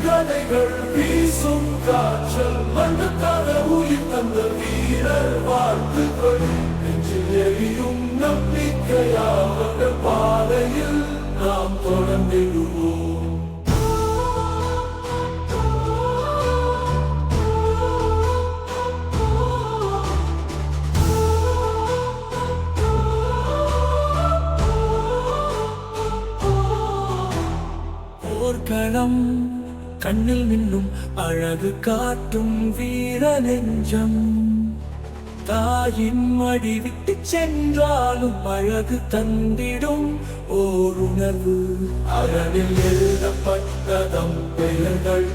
கதைகள் வீசும் காற்றல் மண்ணுக்காக உயிர் தந்த வீரர் வாழ்த்துக்கள் நெஞ்சில் எரியும் நம்பிக்கையாக பாதையில் நாம் தொடர்ந்திடுவோம். போர்க்களம் கண்ணில் மின்னும் அழகு காட்டும் வீர நெஞ்சம் தாயின் மடி விட்டு சென்றாலும் அழகு தந்திடும் ஓர் உணர்வு. அறனில் எழுதப்பட்டதம் பெயர்கள்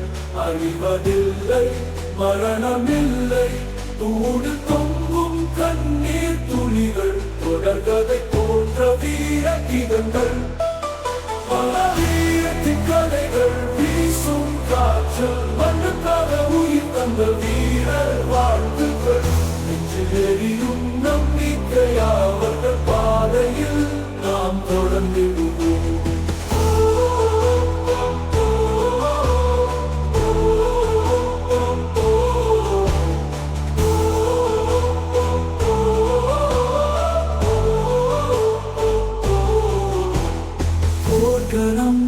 அறிவதில்லை, மரணமில்லை. தூடு தொங்கும் கண்ணீர் துளிகள் தொடர்கதை போன்ற வீர கீதங்கள். கதைகள் வீசும் காற்றல் மண்ணுக்காக உயிர் தந்த வீரர் வாழ்த்துக்கள் நெஞ்சில் எரியும் நம்பிக்கையாவர்கள் பாதையில் நாம் தொடர்ந்திடுவோம். போர்க்களம்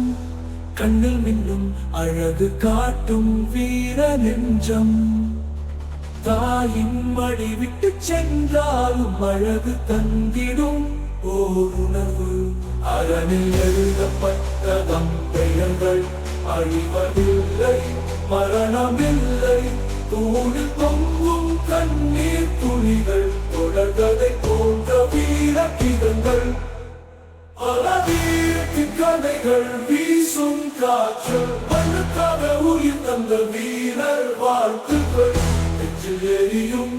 கண்ணில் மின்னும் அழகு காட்டும் வீர நெஞ்சம் தாயின் மடி விட்டு சென்றாலும் அழகு தந்திடும் ஓர் உணர்வு. அறனில் எழுதப்பட்டதம் பெயர்கள் அழிவதில்லை, மரணமில்லை. தூணில் தொங்கும் கண்ணீர் துளிகள் தொடர்கதை போன்ற வீர கீதங்கள். கதைகள் வீசும் காற்று மண்ணுக்காக உயிர் தந்த வீரர் வாழ்த்துக்கள் நெஞ்சில் எரியும்